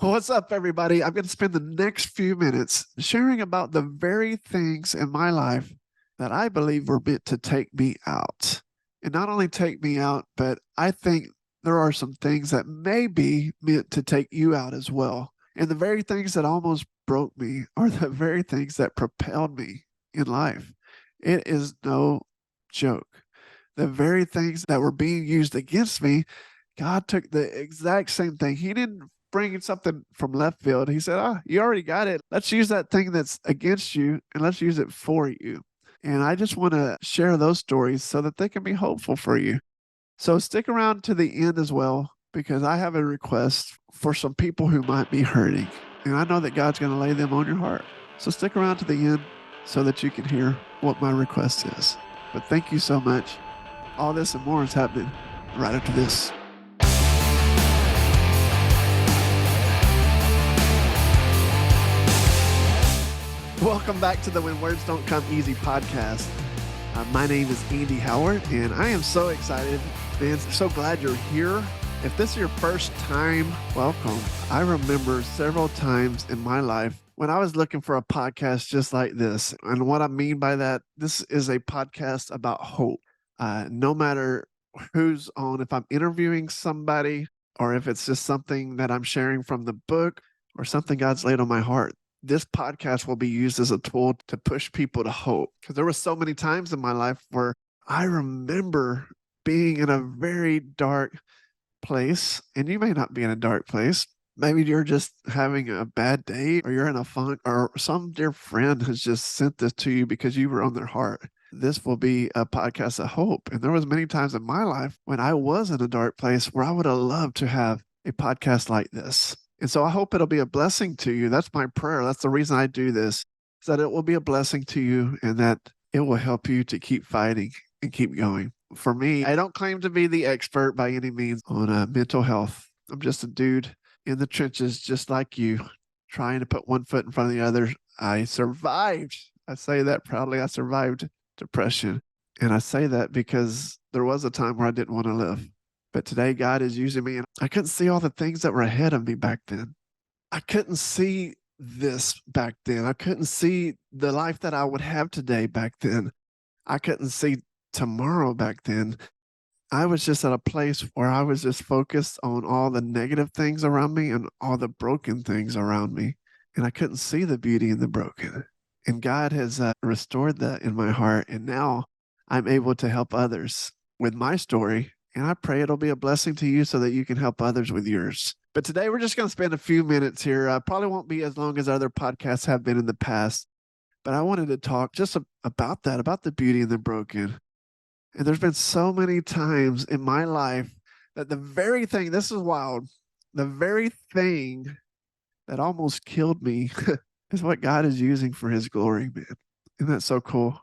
What's up, everybody? I'm going to spend the next few minutes sharing about the very things in my life that I believe were meant to take me out. And not only take me out, but I think there are some things that may be meant to take you out as well. And the very things that almost broke me are the very things that propelled me in life. It is no joke. The very things that were being used against me, God took the exact same thing. He didn't bring something from left field. He said, you already got it. Let's use that thing that's against you and let's use it for you. And I just want to share those stories so that they can be hopeful for you. So stick around to the end as well, because I have a request for some people who might be hurting. And I know that God's going to lay them on your heart. So stick around to the end so that you can hear what my request is. But thank you so much. All this and more is happening right after this. Welcome back to the When Words Don't Come Easy podcast. My name is Andy Howard, and I am so excited, man. So glad you're here. If this is your first time, welcome. I remember several times in my life when I was looking for a podcast just like this. And what I mean by that, this is a podcast about hope. No matter who's on, if I'm interviewing somebody or if it's just something that I'm sharing from the book or something God's laid on my heart, this podcast will be used as a tool to push people to hope. Because there were so many times in my life where I remember being in a very dark place, and you may not be in a dark place. Maybe you're just having a bad day, or you're in a funk, or some dear friend has just sent this to you because you were on their heart. This will be a podcast of hope. And there was many times in my life when I was in a dark place where I would have loved to have a podcast like this. And so I hope it'll be a blessing to you. That's my prayer. That's the reason I do this, is that it will be a blessing to you and that it will help you to keep fighting and keep going. For me, I don't claim to be the expert by any means on mental health. I'm just a dude in the trenches, just like you, trying to put one foot in front of the other. I survived. I say that proudly. I survived depression. And I say that because there was a time where I didn't want to live. But today, God is using me, and I couldn't see all the things that were ahead of me back then. I couldn't see this back then. I couldn't see the life that I would have today back then. I couldn't see tomorrow back then. I was just at a place where I was just focused on all the negative things around me and all the broken things around me. And I couldn't see the beauty in the broken. And God has restored that in my heart. And now I'm able to help others with my story. And I pray it'll be a blessing to you so that you can help others with yours. But today we're just going to spend a few minutes here. Probably won't be as long as other podcasts have been in the past. But I wanted to talk just about that, about the beauty in the broken. And there's been so many times in my life that the very thing, this is wild, the very thing that almost killed me is what God is using for his glory, man. Isn't that so cool?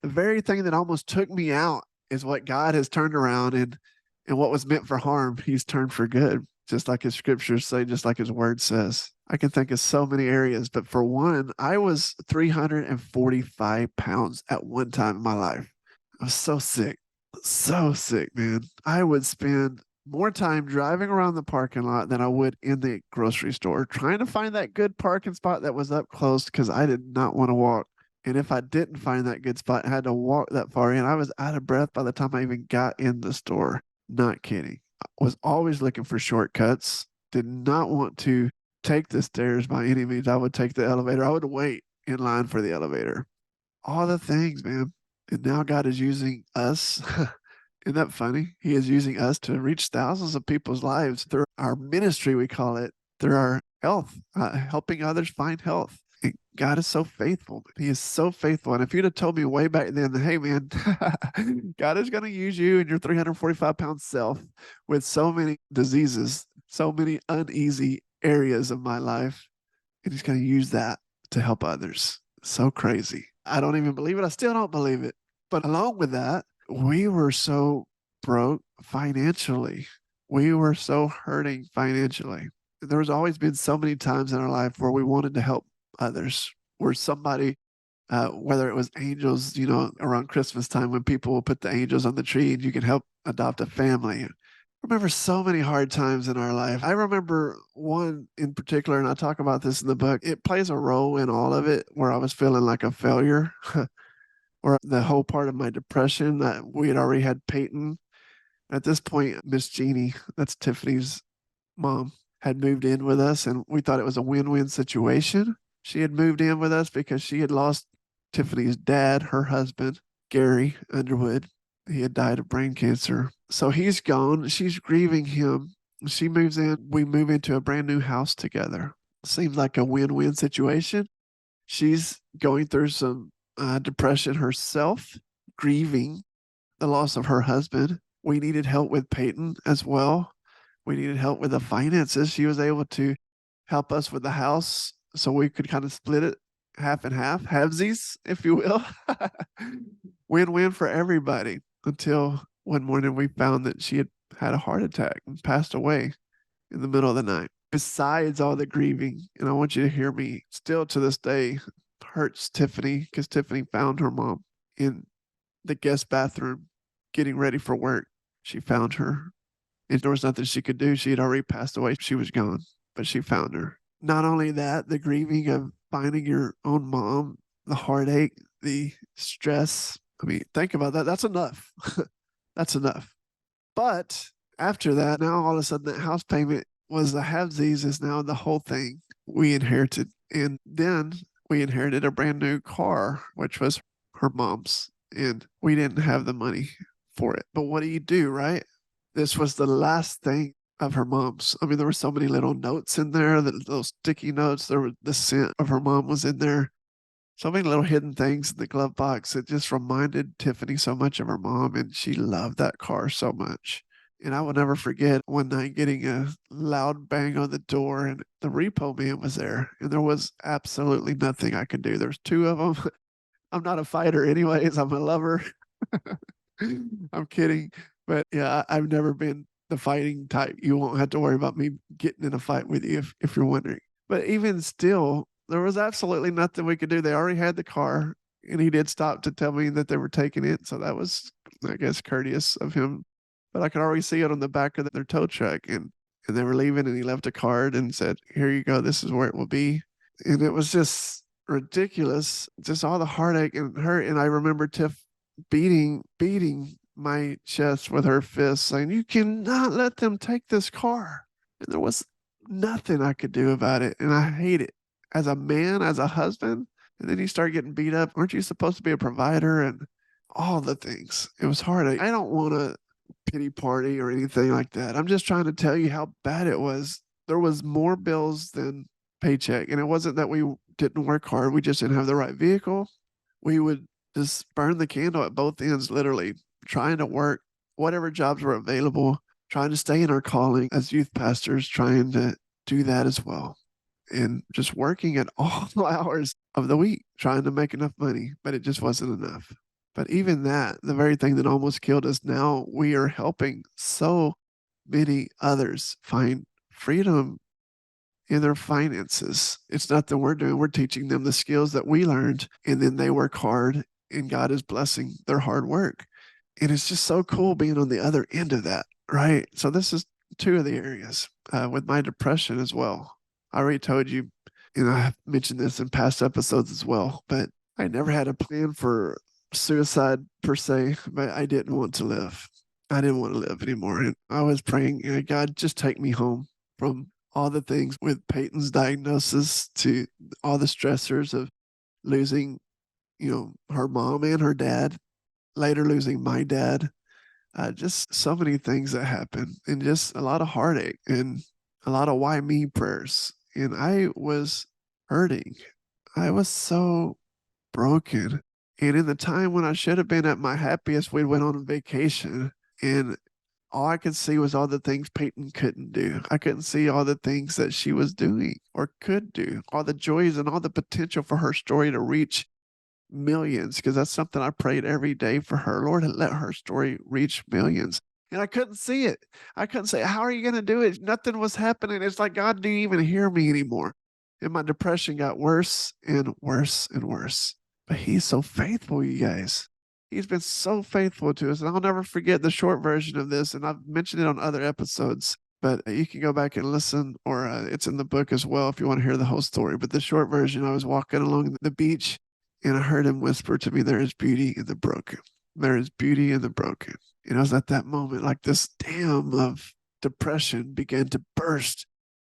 The very thing that almost took me out is what God has turned around, and what was meant for harm, he's turned for good, just like his scriptures say, just like his word says. I can think of so many areas, but for one, I was 345 pounds at one time in my life. I was so sick, man. I would spend more time driving around the parking lot than I would in the grocery store, trying to find that good parking spot that was up close because I did not want to walk. And if I didn't find that good spot, I had to walk that far in. I was out of breath by the time I even got in the store. Not kidding. I was always looking for shortcuts. Did not want to take the stairs by any means. I would take the elevator. I would wait in line for the elevator. All the things, man. And now God is using us. Isn't that funny? He is using us to reach thousands of people's lives through our ministry, we call it, through our health, helping others find health. And God is so faithful. He is so faithful. And if you'd have told me way back then, hey, man, God is going to use you and your 345-pound self with so many diseases, so many uneasy areas of my life, and he's going to use that to help others. So crazy. I don't even believe it. I still don't believe it. But along with that, we were so broke financially. We were so hurting financially. There was always been so many times in our life where we wanted to help others, where somebody, whether it was angels, around Christmas time when people will put the angels on the tree and you can help adopt a family. remember so many hard times in our life. I remember one in particular, and I talk about this in the book. It plays a role in all of it where I was feeling like a failure, or the whole part of my depression that we had already had Peyton. At this point, Miss Jeannie, that's Tiffany's mom, had moved in with us, and we thought it was a win win situation. She had moved in with us because she had lost Tiffany's dad, her husband, Gary Underwood. He had died of brain cancer. So he's gone. She's grieving him. She moves in. We move into a brand new house together. Seems like a win win situation. She's going through some depression herself, grieving the loss of her husband. We needed help with Peyton as well. We needed help with the finances. She was able to help us with the house so we could kind of split it half and half, halvesies, if you will. Win win for everybody until one morning we found that she had a heart attack and passed away in the middle of the night. Besides all the grieving, and I want you to hear me, still to this day hurts Tiffany because Tiffany found her mom in the guest bathroom getting ready for work. She found her. And there was nothing she could do. She had already passed away. She was gone, but she found her. Not only that, the grieving of finding your own mom, the heartache, the stress. I mean, think about that. That's enough. That's enough. But after that, now all of a sudden that house payment was the halvesies is now the whole thing we inherited. And then we inherited a brand new car, which was her mom's. And we didn't have the money for it. But what do, right? This was the last thing of her mom's. I mean, there were so many little notes in there, those sticky notes. There was the scent of her mom was in there. So many little hidden things in the glove box. It just reminded Tiffany so much of her mom, and she loved that car so much. And I will never forget one night getting a loud bang on the door, and the repo man was there, and there was absolutely nothing I could do. There's two of them. I'm not a fighter, anyways. I'm a lover. I'm kidding. But yeah, I've never been the fighting type. You won't have to worry about me getting in a fight with you if you're wondering. But even still, there was absolutely nothing we could do. They already had the car, and he did stop to tell me that they were taking it. So that was, I guess, courteous of him. But I could already see it on the back of their tow truck, and they were leaving, and he left a card and said, "Here you go. This is where it will be." And it was just ridiculous, just all the heartache and hurt. And I remember Tiff beating my chest with her fist, saying, "You cannot let them take this car." And there was nothing I could do about it. And I hate it as a man, as a husband. And then you start getting beat up. Aren't you supposed to be a provider? And all the things. It was hard. I don't want to pity party or anything like that. I'm just trying to tell you how bad it was. There was more bills than paycheck. And it wasn't that we didn't work hard. We just didn't have the right vehicle. We would just burn the candle at both ends, literally trying to work whatever jobs were available, trying to stay in our calling as youth pastors, trying to do that as well. And just working at all hours of the week, trying to make enough money, but it just wasn't enough. But even that, the very thing that almost killed us, now we are helping so many others find freedom in their finances. It's not that we're doing, we're teaching them the skills that we learned, and then they work hard, and God is blessing their hard work. And it's just so cool being on the other end of that, right? So this is two of the areas with my depression as well. I already told you, and I have mentioned this in past episodes as well, but I never had a plan for suicide per se, but I didn't want to live. I didn't want to live anymore. And I was praying, God, just take me home from all the things with Peyton's diagnosis to all the stressors of losing, her mom and her dad, later losing my dad. Just so many things that happened, and just a lot of heartache and a lot of why me prayers. And I was hurting. I was so broken. And in the time when I should have been at my happiest, we went on a vacation, and all I could see was all the things Peyton couldn't do. I couldn't see all the things that she was doing or could do, all the joys and all the potential for her story to reach millions, because that's something I prayed every day for her. Lord, let her story reach millions. And I couldn't see it. I couldn't say, how are you going to do it? Nothing was happening. It's like God didn't even hear me anymore. And my depression got worse and worse and worse. But he's so faithful, you guys. He's been so faithful to us. And I'll never forget the short version of this. And I've mentioned it on other episodes, but you can go back and listen, or it's in the book as well if you want to hear the whole story. But the short version, I was walking along the beach and I heard him whisper to me, "There is beauty in the broken. There is beauty in the broken." And I was at that moment, like this dam of depression began to burst,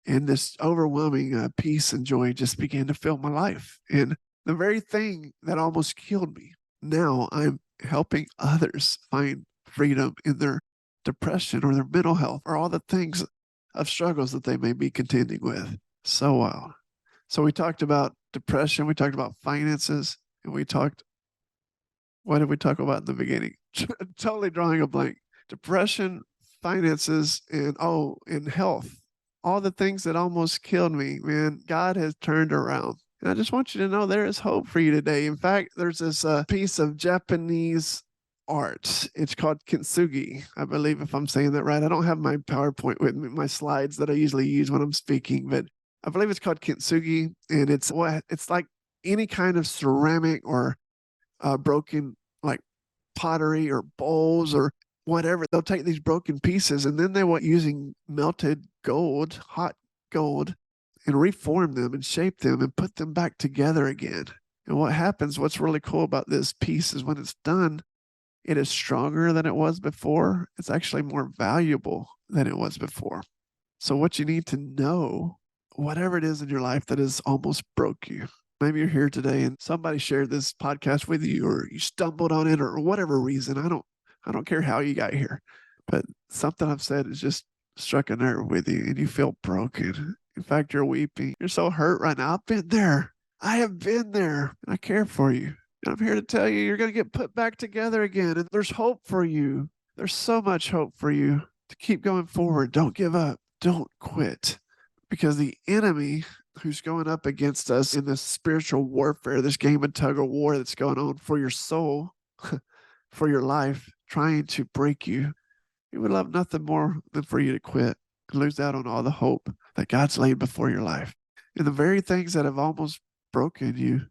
and this overwhelming peace and joy just began to fill my life. And the very thing that almost killed me, now I'm helping others find freedom in their depression or their mental health or all the things of struggles that they may be contending with. So wow. So we talked about depression, we talked about finances, and we talked, what did we talk about in the beginning? Totally drawing a blank. Depression, finances, and health. All the things that almost killed me, man, God has turned around. And I just want you to know there is hope for you today. In fact, there's this piece of Japanese art. It's called kintsugi, I believe, if I'm saying that right. I don't have my PowerPoint with me, my slides that I usually use when I'm speaking, but I believe it's called kintsugi, and it's like any kind of ceramic or broken like pottery or bowls or whatever. They'll take these broken pieces and then they will, using melted gold, hot gold, and reform them and shape them and put them back together again. And what happens, what's really cool about this piece is when it's done, it is stronger than it was before. It's actually more valuable than it was before. So what you need to know, whatever it is in your life that has almost broke you, maybe you're here today and somebody shared this podcast with you, or you stumbled on it, or whatever reason. I don't care how you got here, but something I've said has just struck a nerve with you and you feel broken. In fact, you're weeping. You're so hurt right now. I've been there. I have been there. And I care for you. And I'm here to tell you, you're going to get put back together again. And there's hope for you. There's so much hope for you to keep going forward. Don't give up. Don't quit. Because the enemy who's going up against us in this spiritual warfare, this game of tug of war that's going on for your soul, for your life, trying to break you, he would love nothing more than for you to quit and lose out on all the hope that God's laid before your life. And the very things that have almost broken you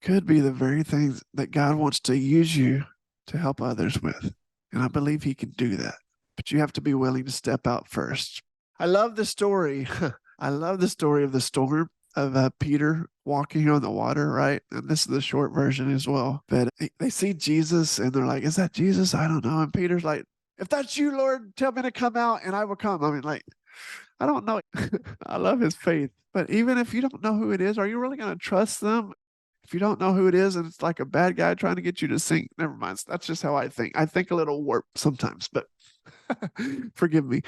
could be the very things that God wants to use you to help others with. And I believe he can do that. But you have to be willing to step out first. I love the story. I love the story of the storm of Peter walking on the water, right? And this is the short version as well. But they see Jesus and they're like, "Is that Jesus? I don't know." And Peter's like, "If that's you, Lord, tell me to come out and I will come." I mean, like, I don't know. I love his faith. But even if you don't know who it is, are you really going to trust them? If you don't know who it is and it's like a bad guy trying to get you to sink, never mind. That's just how I think. I think a little warped sometimes, but forgive me.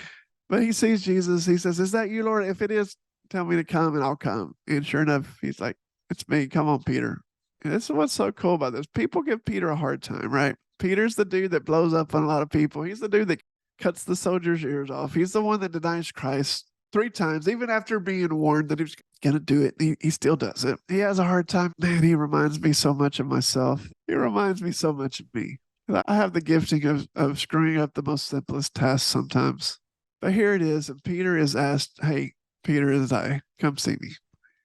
But he sees Jesus. He says, "Is that you, Lord? If it is, tell me to come and I'll come." And sure enough, he's like, "It's me. Come on, Peter." And this is what's so cool about this. People give Peter a hard time, right? Peter's the dude that blows up on a lot of people. He's the dude that cuts the soldier's ears off. He's the one that denies Christ 3 times, even after being warned that he was going to do it. He still does it. He has a hard time. Man, he reminds me so much of myself. He reminds me so much of me. I have the gifting of screwing up the most simplest tasks sometimes. But here it is. And Peter is asked, "Hey, Peter, is I, come see me.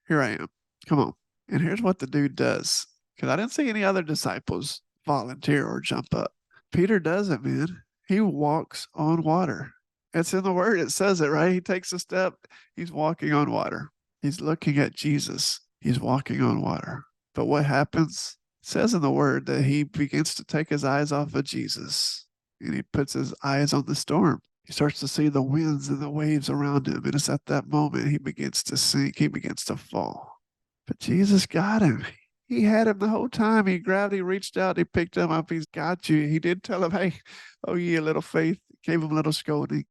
Here I am. Come on." And here's what the dude does. Because I didn't see any other disciples volunteer or jump up. Peter does it, man. He walks on water. It's in the word. It says it, right? He takes a step. He's walking on water. He's looking at Jesus. He's walking on water. But what happens? It says in the word that he begins to take his eyes off of Jesus and he puts his eyes on the storm. He starts to see the winds and the waves around him. And it's at that moment he begins to sink. He begins to fall. But Jesus got him. He had him the whole time. He grabbed, he reached out, he picked him up. He's got you. He did tell him, "Hey, oh, ye a little faith." Gave him a little scolding.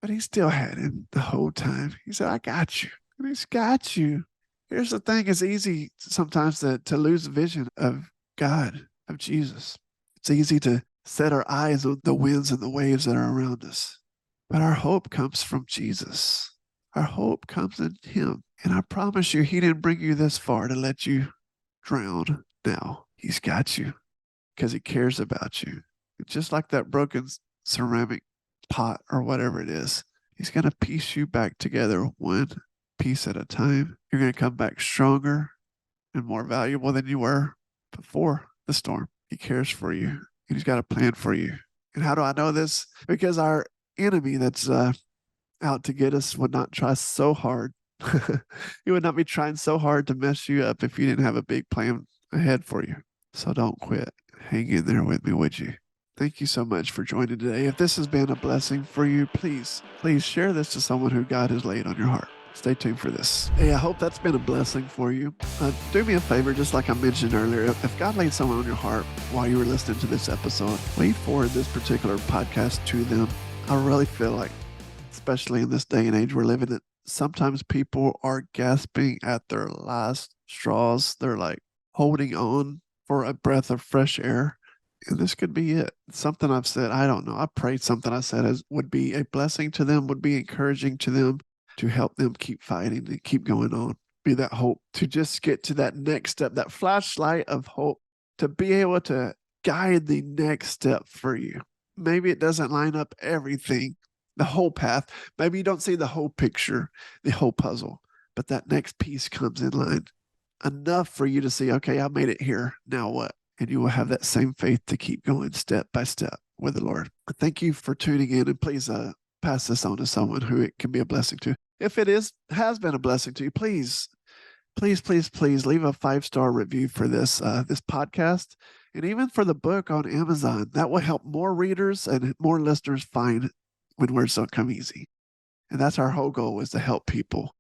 But he still had him the whole time. He said, "I got you." And he's got you. Here's the thing. It's easy sometimes to lose vision of God, of Jesus. It's easy to set our eyes on the winds and the waves that are around us. But our hope comes from Jesus. Our hope comes in him. And I promise you, he didn't bring you this far to let you drown now. He's got you because he cares about you. Just like that broken ceramic pot or whatever it is, he's going to piece you back together one piece at a time. You're going to come back stronger and more valuable than you were before the storm. He cares for you. and He's got a plan for you. And how do I know this? Because our enemy that's out to get us would not try so hard. He would not be trying so hard to mess you up if you didn't have a big plan ahead for you. So don't quit. Hang in there with me, would you? Thank you so much for joining today. If this has been a blessing for you, please share this to someone who God has laid on your heart. Stay tuned for this. Hey, I hope that's been a blessing for you. Do me a favor, just like I mentioned earlier, if God laid someone on your heart while you were listening to this episode, will you forward this particular podcast to them? I really feel like, especially in this day and age we're living in, sometimes people are gasping at their last straws. They're like holding on for a breath of fresh air. And this could be it. Something I've said, I don't know. I prayed something I said would be a blessing to them, would be encouraging to them, to help them keep fighting and keep going on. Be that hope to just get to that next step, that flashlight of hope, to be able to guide the next step for you. Maybe it doesn't line up everything, the whole path. Maybe you don't see the whole picture, the whole puzzle, but that next piece comes in line enough for you to see, okay, I made it here. Now what? And you will have that same faith to keep going step by step with the Lord. Thank you for tuning in, and please pass this on to someone who it can be a blessing to. If it has been a blessing to you, please leave a 5-star review for this podcast, and even for the book on Amazon. That will help more readers and more listeners find When Words Don't Come Easy. And that's our whole goal, is to help people.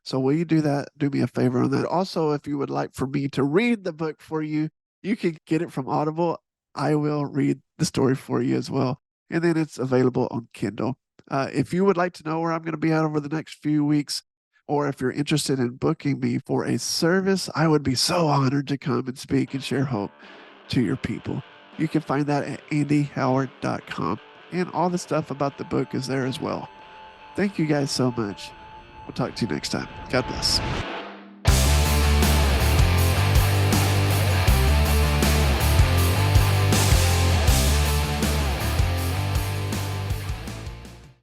So will you do that? Do me a favor on that. Also, if you would like for me to read the book for you, you can get it from Audible. I will read the story for you as well. And then it's available on Kindle. If you would like to know where I'm going to be at over the next few weeks, or if you're interested in booking me for a service, I would be so honored to come and speak and share hope to your people. You can find that at andyhoward.com. And all the stuff about the book is there as well. Thank you guys so much. We'll talk to you next time. God bless.